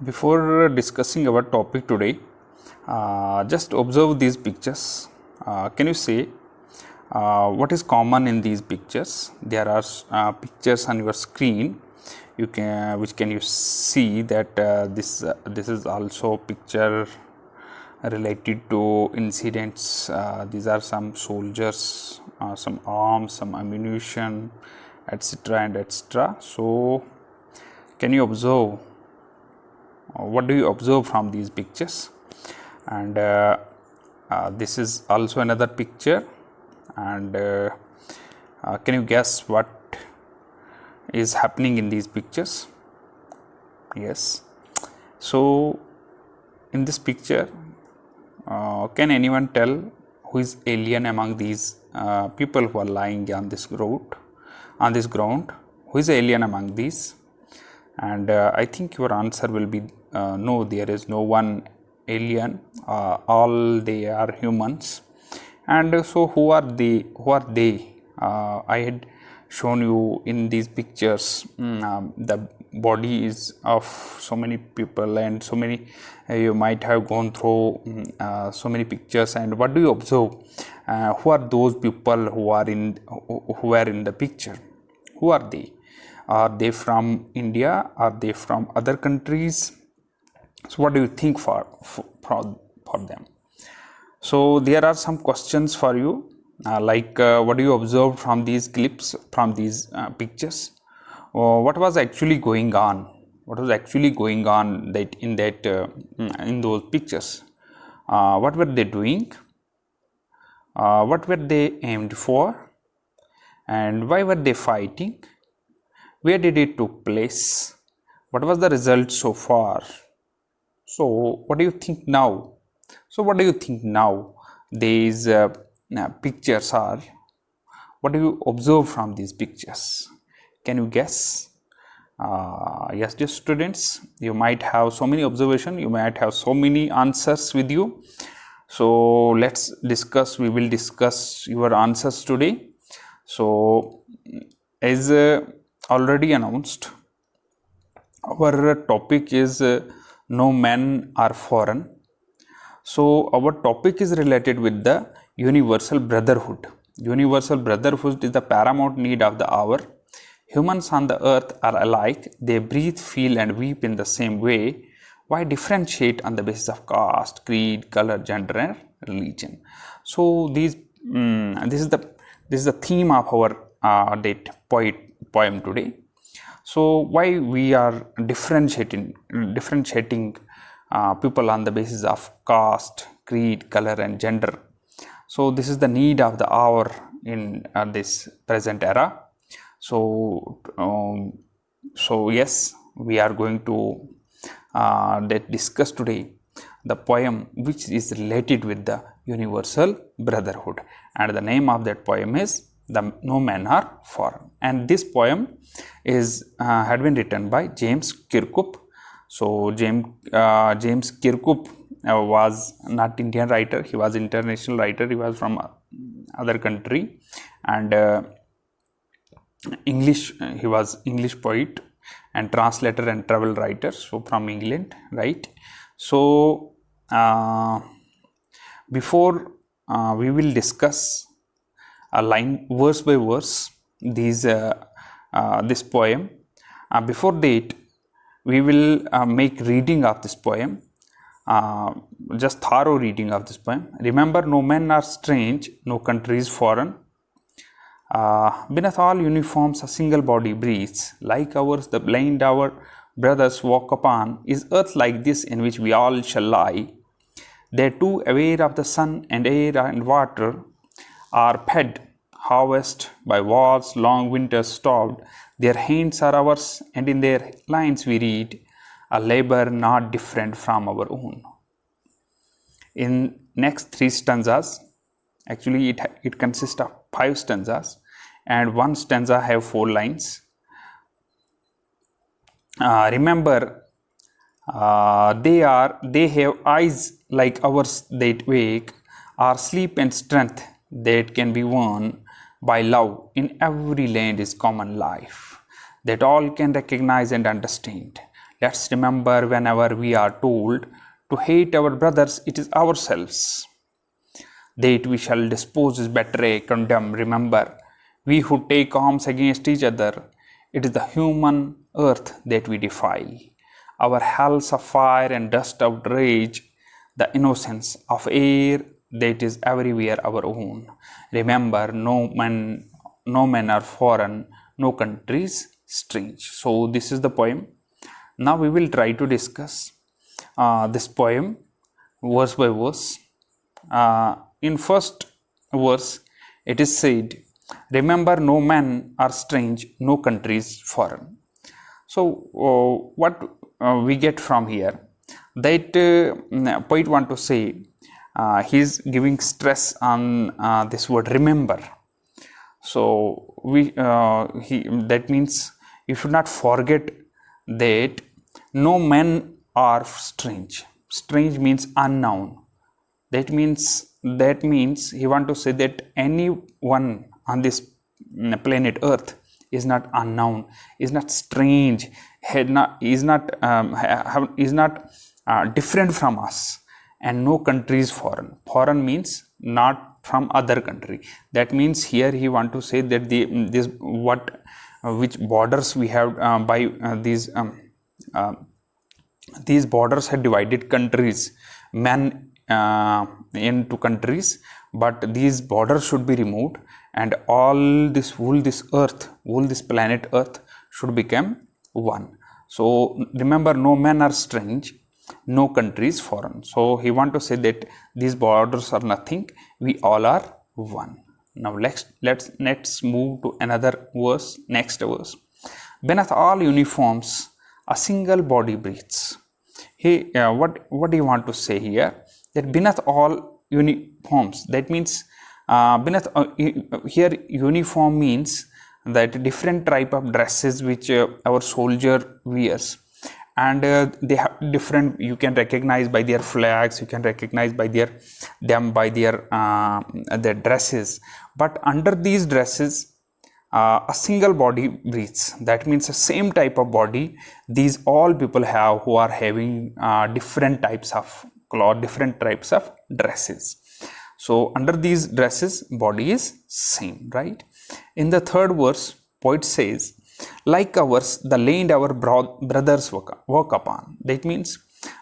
Before discussing our topic today, just observe these pictures. Can you say what is common in these pictures? There are pictures on your screen. Which can you see that this is also picture related to incidents. These are some soldiers, some arms, some ammunition, etc. and etc. So, can you observe? What do you observe from these pictures? And this is also another picture, and can you guess what is happening in these pictures? Yes. So in this picture, can anyone tell who is alien among these people who are lying on this ground? Who is alien among these? And I think your answer will be no, there is no one alien. All they are humans. And so who are they? I had shown you in these pictures the body is of so many people, and so many you might have gone through so many pictures. And what do you observe? Who are those people who are in the picture? Who are they? Are they from India? Are they from other countries? So what do you think for them? So there are some questions for you, like what do you observe from these clips, from these pictures? What was actually going on? What was actually going on in those pictures? What were they doing? What were they aimed for? And why were they fighting? Where did it took place? What was the result so far? So what do you think now? These pictures are. What do you observe from these pictures? Can you guess? Yes, dear students, you might have so many observations, you might have so many answers with you. So let's discuss. We will discuss your answers today. So as already announced, our topic is no men are foreign. So our topic is related with the universal brotherhood. Universal brotherhood is the paramount need of the hour. Humans on the earth are alike. They breathe, feel and weep in the same way. Why differentiate on the basis of caste, creed, color, gender and religion? So this is the theme of our poem today. So why we are differentiating people on the basis of caste, creed, color and gender. So this is the need of the hour in this present era. So yes, we are going to discuss today the poem which is related with the universal brotherhood, and the name of that poem is No Men Are Foreign. And this poem is had been written by James Kirkup. So James Kirkup was not Indian writer, he was international writer, he was from other country, and he was English poet and translator and travel writer, so from England, right? So before we will discuss a line verse by verse this poem. Before that, we will make reading of this poem, just thorough reading of this poem. Remember, no men are strange, no country is foreign. Beneath all uniforms a single body breathes, like ours the blind our brothers walk upon. Is earth like this in which we all shall lie? They too, aware of the sun and air and water, are fed, harvest by wars long winters stopped. Their hands are ours, and in their lines we read a labor not different from our own. In next 3 stanzas, actually it consists of 5 stanzas, and one stanza have 4 lines. Remember, they have eyes like ours that wake, our sleep and strength that can be won by love in every land is common life, that all can recognize and understand. Let's remember, whenever we are told to hate our brothers, it is ourselves that we shall dispose, betray, condemn. Remember, we who take arms against each other, it is the human earth that we defile. Our hells of fire and dust outrage the innocence of air that is everywhere our own. Remember, no men are foreign, no countries strange. So this is the poem. Now we will try to discuss this poem verse by verse. In first verse, it is said, remember, no men are strange, no countries foreign. So what we get from here, that poet want to say, he is giving stress on this word remember. So that means you should not forget that no men are strange. Strange means unknown. That means he want to say that anyone on this planet Earth is not unknown, is not strange, is not different from us, and no country is foreign. Foreign means not from other country. That means here he want to say that which borders we have by these borders had divided countries, men into countries, but these borders should be removed, and all this this planet Earth should become one. So remember, no men are strange, no countries foreign. So he want to say that these borders are nothing, we all are one. Now let's move to another verse, next verse. Beneath all uniforms, a single body breathes. What do you want to say here? That beneath all uniforms, that means here uniform means that different type of dresses which our soldier wears, and they have different, you can recognize by their flags, you can recognize by their dresses, but under these dresses a single body breathes. That means the same type of body these all people have who are having different types of cloth, different types of dresses. So under these dresses, body is same, right? In the third verse, poet says, like ours, the land our brothers walk upon. That means,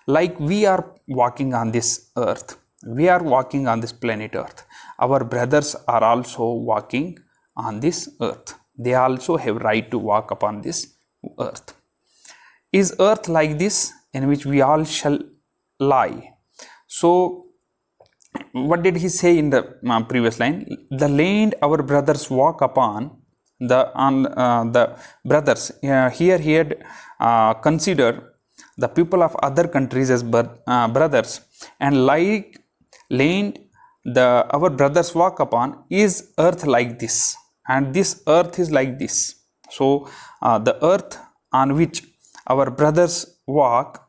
like we are walking on this earth, we are walking on this planet Earth, our brothers are also walking on this earth. They also have right to walk upon this earth. Is earth like this in which we all shall lie? So what did he say in the previous line? The land our brothers walk upon, the brothers, here he had considered the people of other countries as brothers, and like land our brothers walk upon is earth like this, and this earth is like this. So the earth on which our brothers walk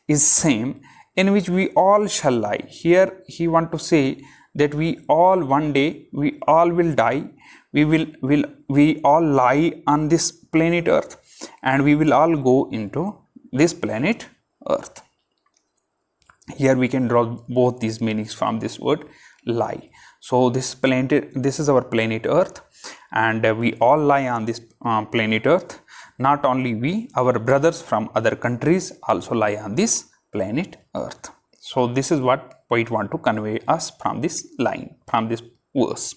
is same, in which we all shall lie. Here he want to say that we all one day, we all will die, we all lie on this planet Earth, and we will all go into this planet Earth. Here we can draw both these meanings from this word lie. So this is our planet Earth, and we all lie on this planet Earth. Not only we, our brothers from other countries also lie on this planet Earth. So this is what poet want to convey us from this line, from this verse.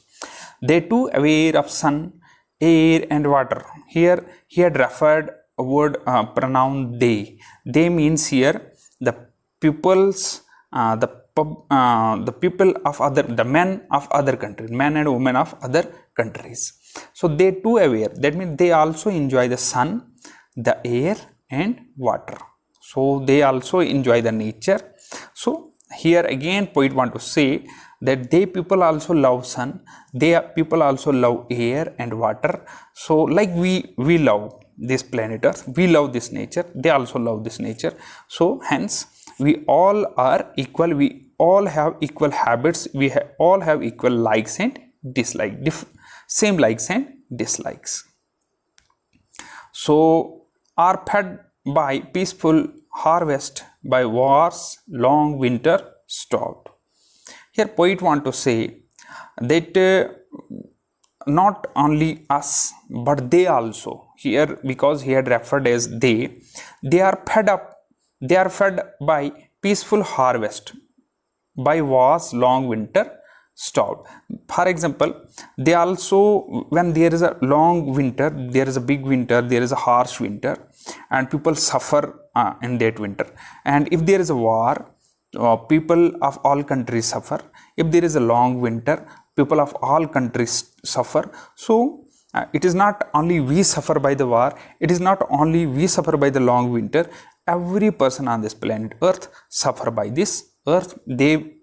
They too aware of sun, air and water. Here he had referred a word pronoun they. They means here the pupils, the people of the men of other countries, men and women of other countries. So they too aware. That means they also enjoy the sun, the air and water. So they also enjoy the nature. So here again poet want to say that they people also love sun, they people also love air and water. So like we love this planet Earth, we love this nature, they also love this nature. So hence we all are equal, we all have equal habits, we all have equal likes and dislikes, same likes and dislikes. So are fed by peaceful harvest, by wars, long winter stopped. Here poet want to say that not only us but they also, here because he had referred as they are fed up, they are fed by peaceful harvest, by wars, long winter stopped. For example, they also, when there is a long winter, there is a big winter, there is a harsh winter, and people suffer in that winter. And if there is a war, people of all countries suffer. If there is a long winter, people of all countries suffer. So it is not only we suffer by the war, it is not only we suffer by the long winter, every person on this planet earth suffer by this earth. They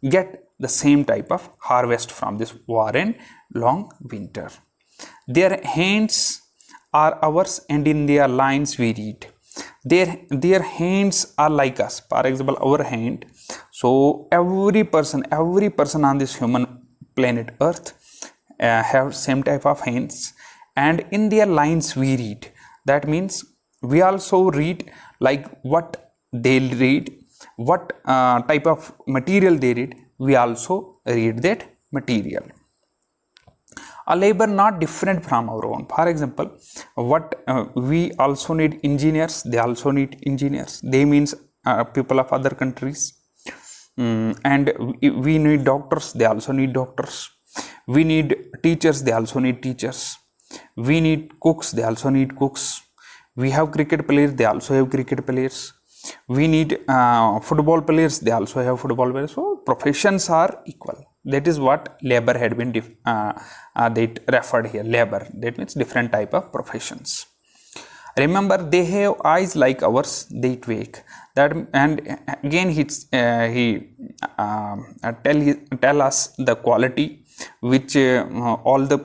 get the same type of harvest from this war and long winter. Their hands are ours and in their lines we read. Their hands are like us. For example, our hand. So every person on this human planet earth have same type of hands, and in their lines we read. That means we also read like what they read, what type of material they read, we also read that material. A labor not different from our own. For example, what we also need engineers, they also need engineers. They means people of other countries. And we need doctors, they also need doctors. We need teachers, they also need teachers. We need cooks, they also need cooks. We have cricket players, they also have cricket players. We need football players, they also have football players. So professions are equal. That is what labor had been they referred here. Labor, that means different type of professions. Remember, they have eyes like ours, they wake. That, and again he tell us the quality which all the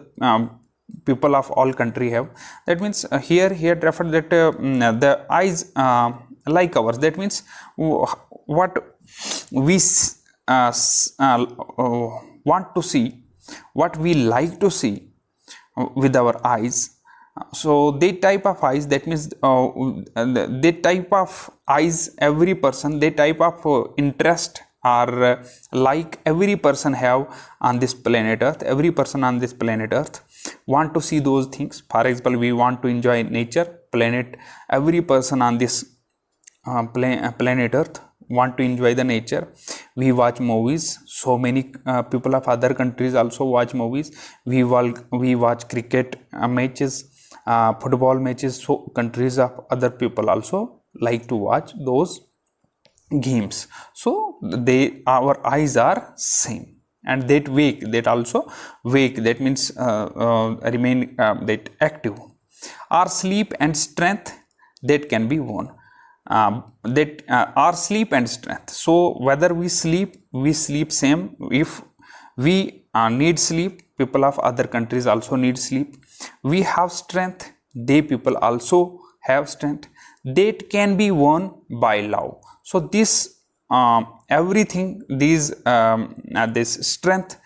people of all country have. That means here he had referred that the eyes like ours. That means what we want to see, what we like to see with our eyes. So that type of eyes, that means that type of eyes every person, that type of interest or like every person have on this planet earth. Every person on this planet earth want to see those things. For example, we want to enjoy nature, planet. Every person on this planet earth want to enjoy the nature. We watch movies. So many people of other countries also watch movies. We watch cricket matches, football matches. So countries of other people also like to watch those games. So our eyes are same, and that wake, that also wake, that means remain that active. Our sleep and strength that can be won. Our sleep and strength. So whether we sleep same. If we need sleep, people of other countries also need sleep. We have strength, they people also have strength. That can be won by love. So this everything, these this strength,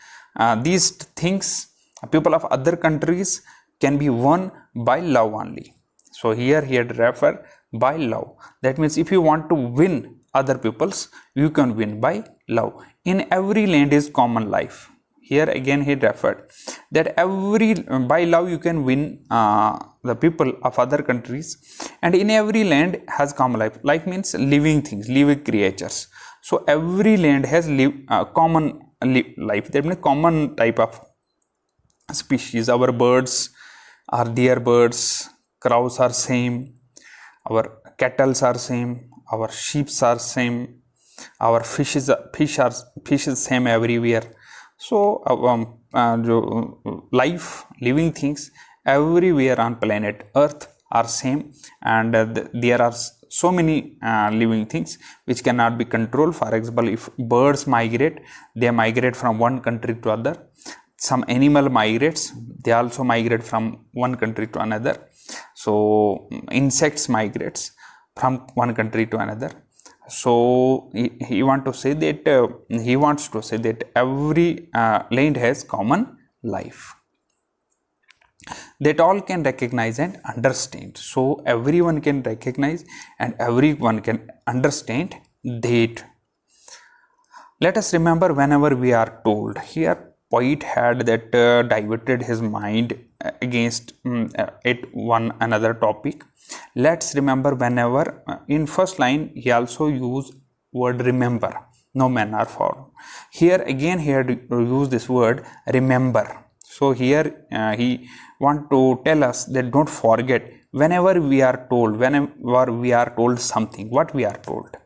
these things, people of other countries can be won by love only. So here he had referred by love. That means if you want to win other peoples, you can win by love. In every land is common life. Here again he referred that by love you can win the people of other countries, and in every land has common life. Life means living things, living creatures. So every land has common life. That means common type of species. Our birds are their birds, crows are same, our cattle are same, our sheep are same, our fish is same everywhere. So life, living things everywhere on planet earth are same, and there are so many living things which cannot be controlled. For example, if birds migrate, they migrate from one country to other. Some animal migrates, they also migrate from one country to another. So insects migrates from one country to another. So he wants to say that every land has common life. that all can recognize and understand. So everyone can recognize and everyone can understand that. Let us remember whenever we are told. Here poet had that diverted his mind against it one another topic. Let's remember whenever in first line he also used word remember. No man are found. Here again he had used this word remember. So here he want to tell us that don't forget whenever we are told something, what we are told.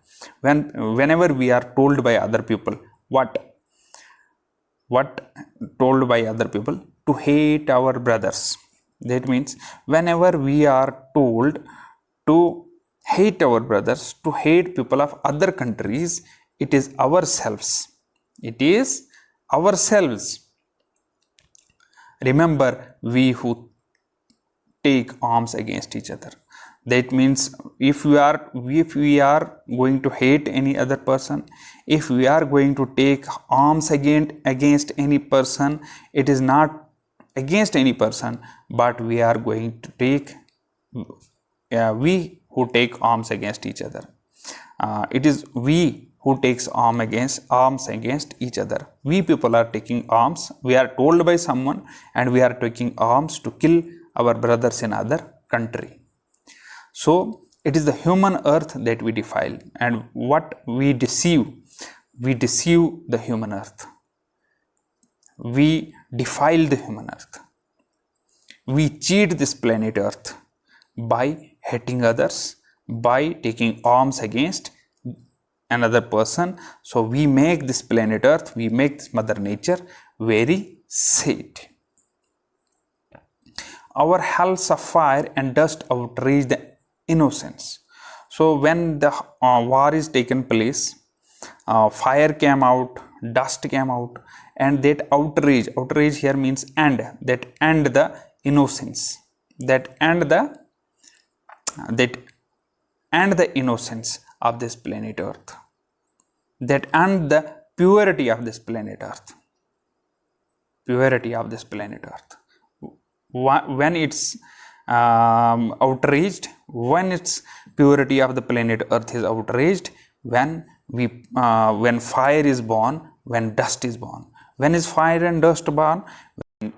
Whenever we are told by other people, what told by other people, to hate our brothers. That means whenever we are told to hate our brothers, to hate people of other countries, it is ourselves. It is ourselves. Remember, we who take arms against each other. That means if we are going to hate any other person, if we are going to take arms against any person, it is not against any person, but we are going to take we who take arms against each other. It is we who takes arms against each other. We people are taking arms. We are told by someone and we are taking arms to kill our brothers in other country. So it is the human earth that we defile, and what we deceive the human earth. We defile the human earth. We cheat this planet earth by hating others, by taking arms against another person. So we make this planet earth, we make this mother nature very sad. Our hells of fire and dust outrage the innocence. So when the war is taken place, fire came out, dust came out, and that outrage here means end the innocence, that end the innocence of this planet earth, that end the purity of this planet earth, when it's outraged, when its purity of the planet earth is outraged, when fire is born, when dust is born. When is fire and dust born? When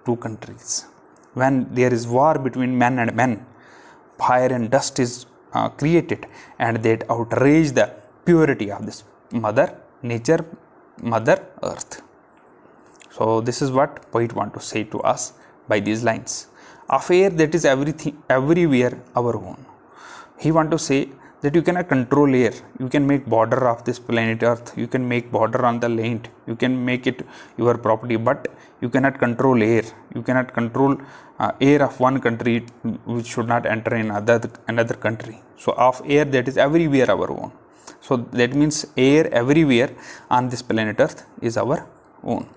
two countries, when there is war between men and men, fire and dust is created, and that outrage the purity of this mother nature, mother earth. So this is what poet want to say to us by these lines. Affair that is everything, everywhere our own. He want to say that you cannot control air. You can make border of this planet earth, you can make border on the land, you can make it your property, but you cannot control air. You cannot control air of one country which should not enter in another country. So of air that is everywhere our own. So that means air everywhere on this planet earth is our own.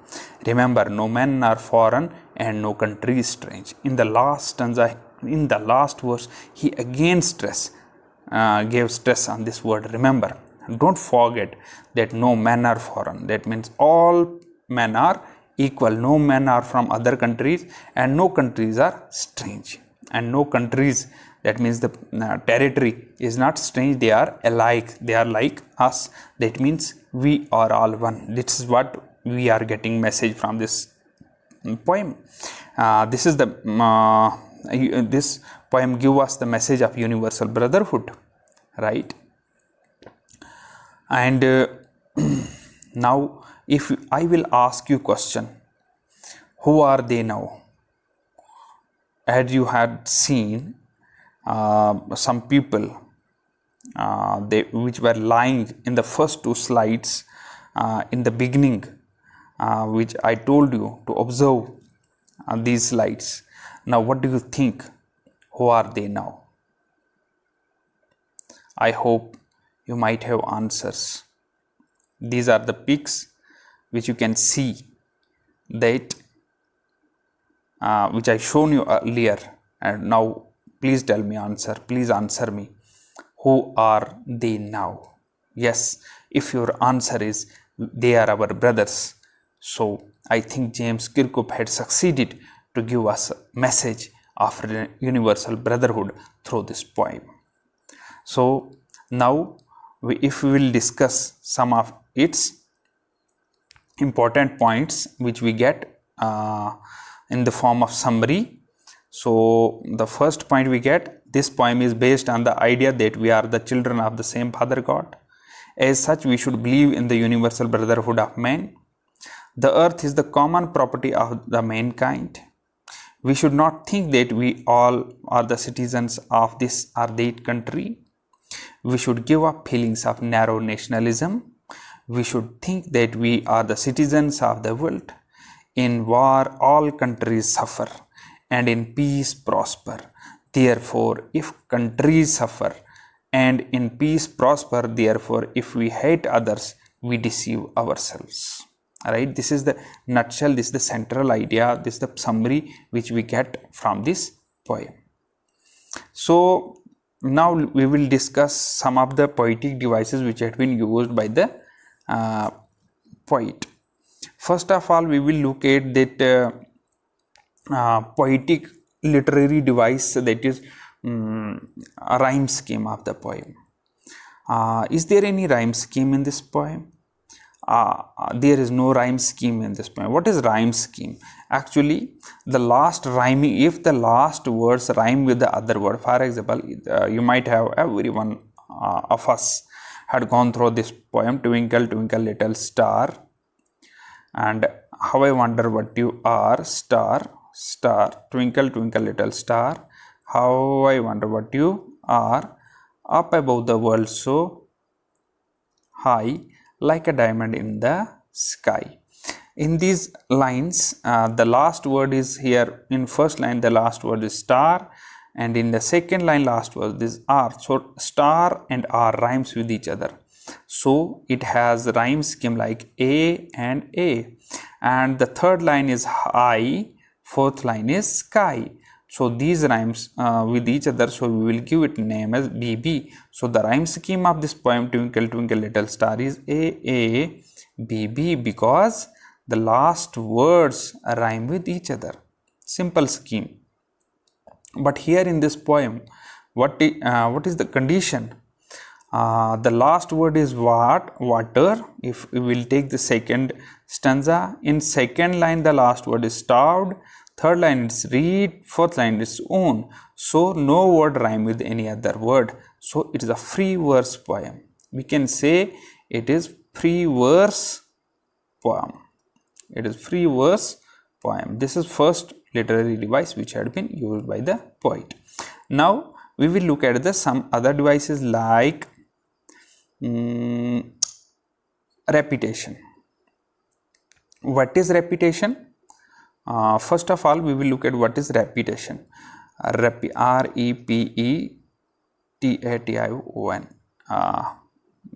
Remember, no men are foreign and no country is strange. In the last stanza, in the last verse, he again gave stress on this word remember. Don't forget that no men are foreign. That means all men are equal. No men are from other countries and no countries are strange. And no countries, that means the territory is not strange. They are alike. They are like us. That means we are all one. This is what we are getting message from this poem. This is the this poem give us the message of universal brotherhood, right? And now if I will ask you question, who are they now? As you had seen some people which were lying in the first two slides in the beginning, which I told you to observe these slides. Now what do you think? Who are they now? I hope you might have answers. These are the pics which you can see, that which I shown you earlier, and now please tell me answer. Please answer me. Who are they now? Yes, if your answer is they are our brothers, so I think James Kirkup had succeeded to give us a message of universal brotherhood through this poem. So now if we will discuss some of its important points which we get in the form of summary. So the first point we get, this poem is based on the idea that we are the children of the same Father God. As such, we should believe in the universal brotherhood of man. The earth is the common property of the mankind. We should not think that we all are the citizens of this or that country. We should give up feelings of narrow nationalism. We should think that we are the citizens of the world. In war, all countries suffer, and in peace prosper. Therefore, if countries suffer and in peace prosper, therefore, if we hate others, we deceive ourselves. Alright, this is the nutshell, this is the central idea, this is the summary which we get from this poem. So now we will discuss some of the poetic devices which have been used by the poet. First of all, we will look at that poetic literary device, that is a rhyme scheme of the poem. Is there any rhyme scheme in this poem? There is no rhyme scheme in this poem. What is rhyme scheme? Actually, the last rhyming, if the last words rhyme with the other word, for example, you might have, everyone of us had gone through this poem, Twinkle, Twinkle, Little Star, and how I wonder what you are, star, star, twinkle, twinkle, little star, how I wonder what you are, up above the world so high, like a diamond in the sky. In these lines, the last word is here, in first line the last word is star, and in the second line last word is R. So star and R rhymes with each other. So it has rhyme scheme like A and A. And the third line is high, fourth line is sky. So these rhymes with each other, so we will give it name as BB. So the rhyme scheme of this poem, Twinkle, Twinkle, Little Star, is AA, BB, because the last words rhyme with each other. Simple scheme. But here in this poem, what is the condition? The last word is what? Water. If we will take the second stanza, in second line the last word is starved, third line is read, fourth line is own. So no word rhyme with any other word. So it is a free verse poem. We can say it is free verse poem. It is free verse poem. This is first literary device which had been used by the poet. Now we will look at the some other devices like repetition. What is repetition? First of all, we will look at what is repetition. R-E-P-E-T-A-T-I-O-N.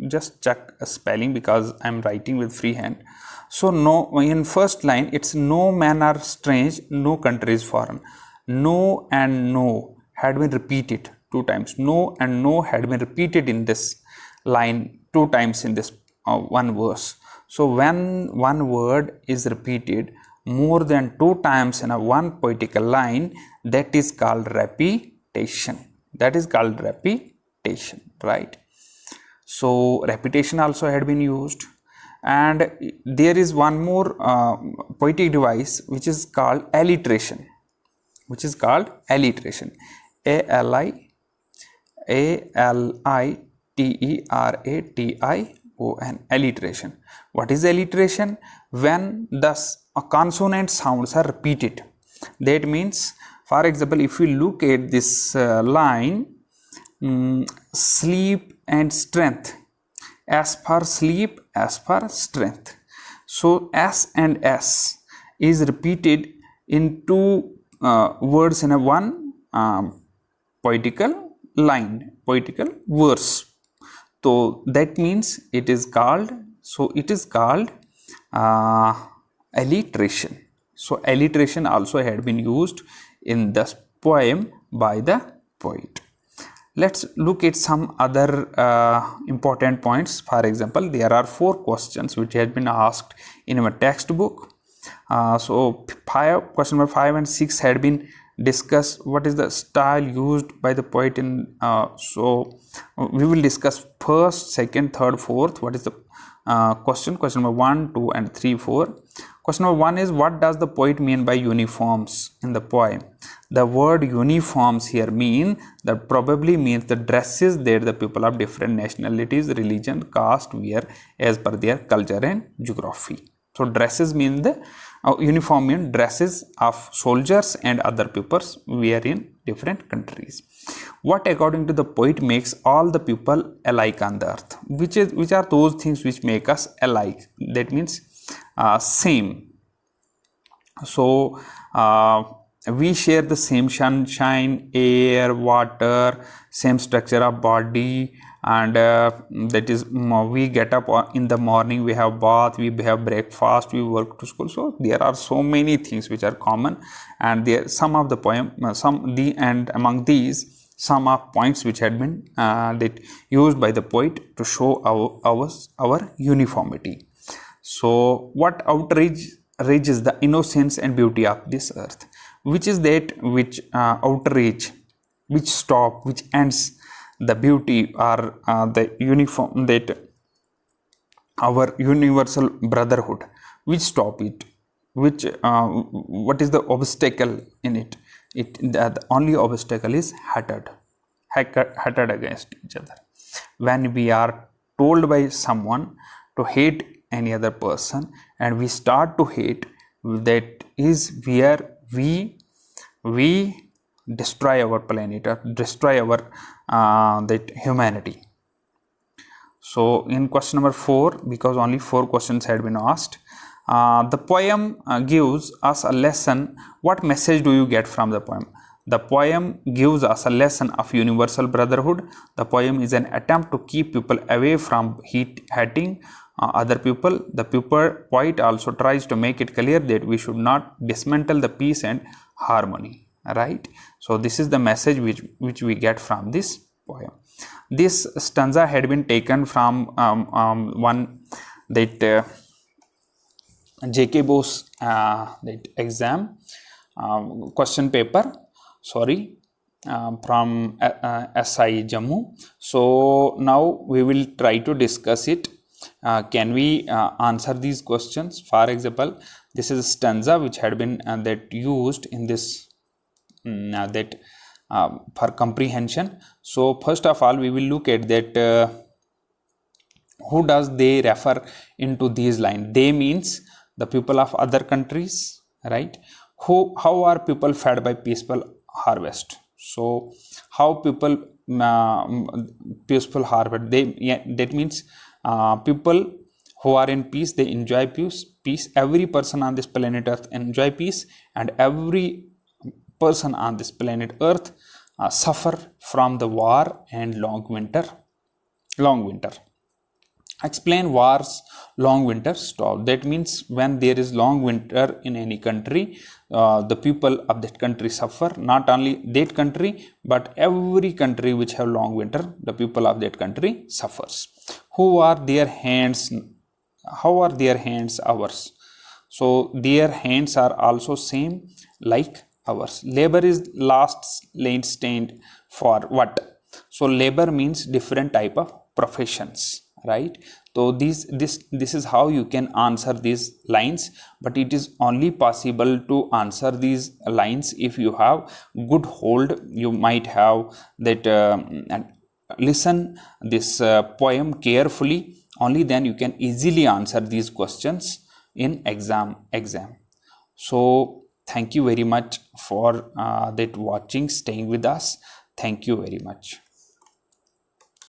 Just check a spelling because I am writing with free hand. So no, in first line it's no man are strange, no country is foreign. No and no had been repeated two times. No and no had been repeated in this line two times in this one verse. So when one word is repeated more than two times in a one poetical line, that is called repetition. That is called repetition, right? So repetition also had been used, and there is one more poetic device which is called alliteration. A-L-I-T-E-R-A-T-I-O-N, alliteration. What is alliteration? When the consonant sounds are repeated. That means, for example, if we look at this line, sleep and strength, as per sleep, as per strength. So S and S is repeated in two words in a one poetical line, poetical verse. So that means it is called, alliteration. So alliteration also had been used in this poem by the poet. Let's look at some other important points. For example, there are 4 questions which have been asked in our textbook. So question number 5 and 6 had been discussed. What is the style used by the poet in we will discuss first, second, third, fourth. What is the question number 1, 2 and 3, 4. Question number 1 is, what does the poet mean by uniforms in the poem? The word uniforms here probably means the dresses that the people of different nationalities, religion, caste wear as per their culture and geography. So dresses mean the uniform means dresses of soldiers and other peoples wear in different countries. What according to the poet makes all the people alike on the earth? Which are those things which make us alike? That means same. So we share the same sunshine, air, water, same structure of body, and that is we get up in the morning, we have bath, we have breakfast, we work to school. So there are so many things which are common, and there some of the poem and among these some of points which had been that used by the poet to show our uniformity. So what outrages the innocence and beauty of this earth? Which is that which outrage, which stop, which ends the beauty or the uniform, that our universal brotherhood, which stop it, which what is the obstacle in it? The only obstacle is hatred against each other. When we are told by someone to hate any other person and we start to hate, that is where we destroy our planet or destroy our that humanity. So in question number 4, because only 4 questions had been asked, the poem gives us a lesson. What message do you get from the poem? The poem gives us a lesson of universal brotherhood. The poem is an attempt to keep people away from hating other people. The poet also tries to make it clear that we should not dismantle the peace and harmony. Right? So this is the message which we get from this poem. This stanza had been taken from one that J.K. Bose that exam question paper. From SI Jammu. So now we will try to discuss it. Can we answer these questions? For example, this is a stanza which had been that used in this for comprehension. So first of all, we will look at that who does they refer into these lines. They means the people of other countries, right? How are people fed by peaceful harvest? So how people peaceful harvest, that means people who are in peace, they enjoy peace. Every person on this planet earth enjoy peace, and every person on this planet earth suffer from the war and long winter. Explain war's long winter stop. That means when there is long winter in any country, the people of that country suffer. Not only that country, but every country which have long winter, the people of that country suffers. Who are their hands? How are their hands ours? So their hands are also same like ours. Labor is last line stand for what? So labor means different type of professions, right? So this is how you can answer these lines, but it is only possible to answer these lines if you have good hold. You might have that listen this poem carefully. Only then you can easily answer these questions in exam. So thank you very much for that watching, staying with us. Thank you very much.